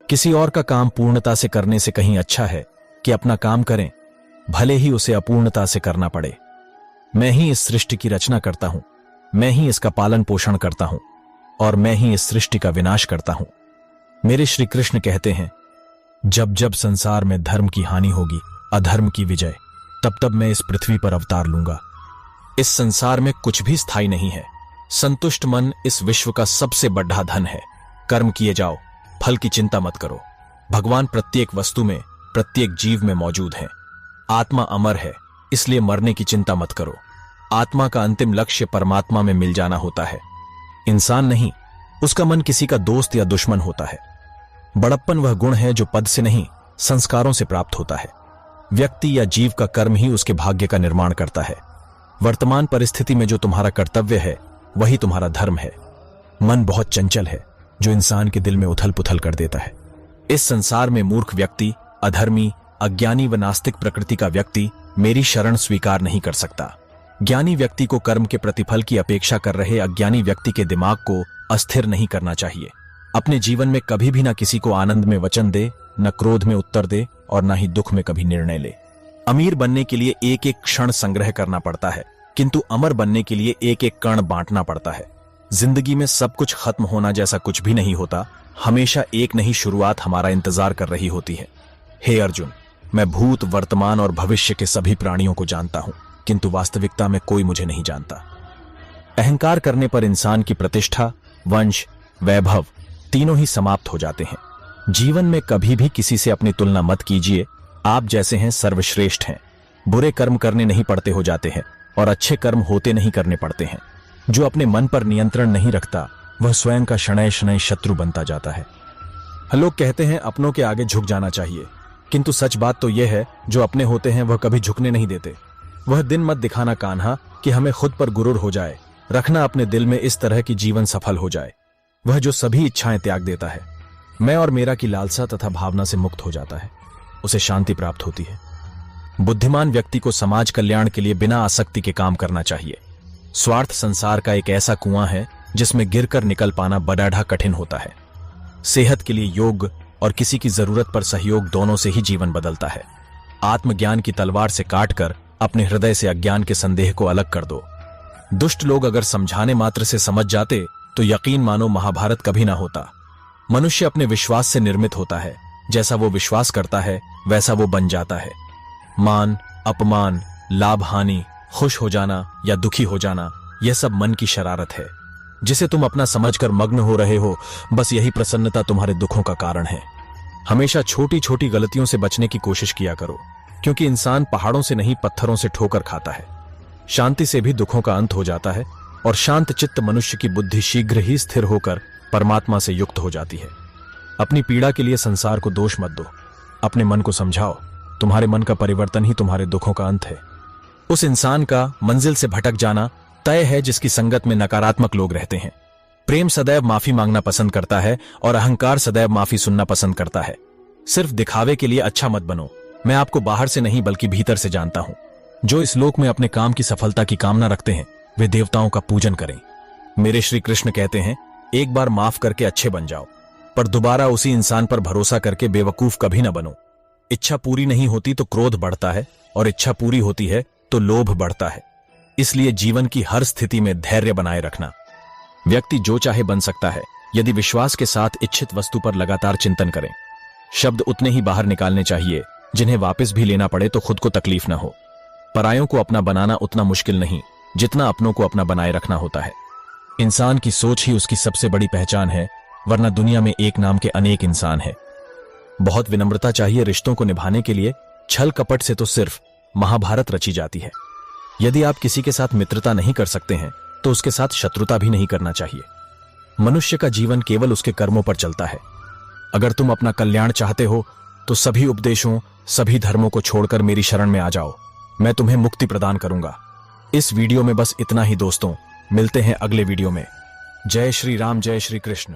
किसी और का काम पूर्णता से करने से कहीं अच्छा है कि अपना काम करें, भले ही उसे अपूर्णता से करना पड़े। मैं ही इस सृष्टि की रचना करता हूं, मैं ही इसका पालन पोषण करता हूं और मैं ही इस सृष्टि का विनाश करता हूं। मेरे श्री कृष्ण कहते हैं, जब जब संसार में धर्म की हानि होगी, अधर्म की विजय, तब तब मैं इस पृथ्वी पर अवतार लूंगा। इस संसार में कुछ भी स्थायी नहीं है। संतुष्ट मन इस विश्व का सबसे बड़ा धन है। कर्म किए जाओ, फल की चिंता मत करो। भगवान प्रत्येक वस्तु में, प्रत्येक जीव में मौजूद है। आत्मा अमर है, इसलिए मरने की चिंता मत करो। आत्मा का अंतिम लक्ष्य परमात्मा में मिल जाना होता है, इंसान नहीं। उसका मन किसी का दोस्त या दुश्मन होता है। बड़प्पन वह गुण है जो पद से नहीं, संस्कारों से प्राप्त होता है। व्यक्ति या जीव का कर्म ही उसके भाग्य का निर्माण करता है। वर्तमान परिस्थिति में जो तुम्हारा कर्तव्य है वही तुम्हारा धर्म है। मन बहुत चंचल है जो इंसान के दिल में उथल पुथल कर देता है। इस संसार में मूर्ख व्यक्ति, अधर्मी, अज्ञानी व नास्तिक प्रकृति का व्यक्ति मेरी शरण स्वीकार नहीं कर सकता। ज्ञानी व्यक्ति को कर्म के प्रतिफल की अपेक्षा कर रहे अज्ञानी व्यक्ति के दिमाग को अस्थिर नहीं करना चाहिए। अपने जीवन में कभी भी ना किसी को आनंद में वचन दे, न क्रोध में उत्तर दे और न ही दुख में कभी निर्णय ले। अमीर बनने के लिए एक एक क्षण संग्रह करना पड़ता है, किंतु अमर बनने के लिए एक एक कण बांटना पड़ता है। जिंदगी में सब कुछ खत्म होना जैसा कुछ भी नहीं होता। हमेशा एक नई शुरुआत हमारा इंतजार कर रही होती है। हे अर्जुन, मैं भूत, वर्तमान और भविष्य के सभी प्राणियों को जानता हूं, किंतु वास्तविकता में कोई मुझे नहीं जानता। अहंकार करने पर इंसान की प्रतिष्ठा, वंश, वैभव तीनों ही समाप्त हो जाते हैं। जीवन में कभी भी किसी से अपनी तुलना मत कीजिए। आप जैसे हैं सर्वश्रेष्ठ हैं। बुरे कर्म करने नहीं पड़ते हो जाते हैं और अच्छे कर्म होते नहीं करने पड़ते हैं। जो अपने मन पर नियंत्रण नहीं रखता वह स्वयं का शनैः शनैः शत्रु बनता जाता है। लोग कहते हैं अपनों के आगे झुक जाना चाहिए, किंतु सच बात तो यह है जो अपने होते हैं वह कभी झुकने नहीं देते। वह दिन मत दिखाना कान्हा कि हमें खुद पर गुरूर हो जाए। रखना अपने दिल में इस तरह की जीवन सफल हो जाए। वह जो सभी इच्छाएं त्याग देता है, मैं और मेरा की लालसा तथा भावना से मुक्त हो जाता है, उसे शांति प्राप्त होती है। बुद्धिमान व्यक्ति को समाज कल्याण के लिए बिना आसक्ति के काम करना चाहिए। स्वार्थ संसार का एक ऐसा कुआं है जिसमें गिरकर निकल पाना बड़ा कठिन होता है। सेहत के लिए योग और किसी की जरूरत पर सहयोग दोनों से ही जीवन बदलता है। आत्मज्ञान की तलवार से काटकर अपने हृदय से अज्ञान के संदेह को अलग कर दो। दुष्ट लोग अगर समझाने मात्र से समझ जाते तो यकीन मानो महाभारत कभी ना होता। मनुष्य अपने विश्वास से निर्मित होता है। जैसा वो विश्वास करता है वैसा वो बन जाता है। मान, अपमान, लाभ हानि, खुश हो जाना या दुखी हो जाना, यह सब मन की शरारत है जिसे तुम अपना समझकर मग्न हो रहे हो। बस यही प्रसन्नता तुम्हारे दुखों का कारण है। हमेशा छोटी छोटी गलतियों से बचने की कोशिश किया करो, क्योंकि इंसान पहाड़ों से नहीं पत्थरों से ठोकर खाता है। शांति से भी दुखों का अंत हो जाता है और शांत चित्त मनुष्य की बुद्धि शीघ्र ही स्थिर होकर परमात्मा से युक्त हो जाती है। अपनी पीड़ा के लिए संसार को दोष मत दो। अपने मन को समझाओ, तुम्हारे मन का परिवर्तन ही तुम्हारे दुखों का अंत है। उस इंसान का मंजिल से भटक जाना तय है जिसकी संगत में नकारात्मक लोग रहते हैं। प्रेम सदैव माफी मांगना पसंद करता है और अहंकार सदैव माफी सुनना पसंद करता है। सिर्फ दिखावे के लिए अच्छा मत बनो। मैं आपको बाहर से नहीं बल्कि भीतर से जानता हूं। जो इस लोक में अपने काम की सफलता की कामना रखते हैं वे देवताओं का पूजन करें। मेरे श्री कृष्ण कहते हैं, एक बार माफ करके अच्छे बन जाओ, पर दोबारा उसी इंसान पर भरोसा करके बेवकूफ कभी न बनो। इच्छा पूरी नहीं होती तो क्रोध बढ़ता है और इच्छा पूरी होती है तो लोभ बढ़ता है। इसलिए जीवन की हर स्थिति में धैर्य बनाए रखना। व्यक्ति जो चाहे बन सकता है यदि विश्वास के साथ इच्छित वस्तु पर लगातार चिंतन करें। शब्द उतने ही बाहर निकालने चाहिए जिन्हें वापस भी लेना पड़े तो खुद को तकलीफ न हो। परायों को अपना बनाना उतना मुश्किल नहीं जितना अपनों को अपना बनाए रखना होता है। इंसान की सोच ही उसकी सबसे बड़ी पहचान है, वरना दुनिया में एक नाम के अनेक इंसान हैं। बहुत विनम्रता चाहिए रिश्तों को निभाने के लिए। छल कपट से तो सिर्फ महाभारत रची जाती है। यदि आप किसी के साथ मित्रता नहीं कर सकते हैं तो उसके साथ शत्रुता भी नहीं करना चाहिए। मनुष्य का जीवन केवल उसके कर्मों पर चलता है। अगर तुम अपना कल्याण चाहते हो तो सभी उपदेशों, सभी धर्मों को छोड़कर मेरी शरण में आ जाओ। मैं तुम्हें मुक्ति प्रदान करूंगा। इस वीडियो में बस इतना ही दोस्तों। मिलते हैं अगले वीडियो में। जय श्री राम, जय श्री कृष्ण।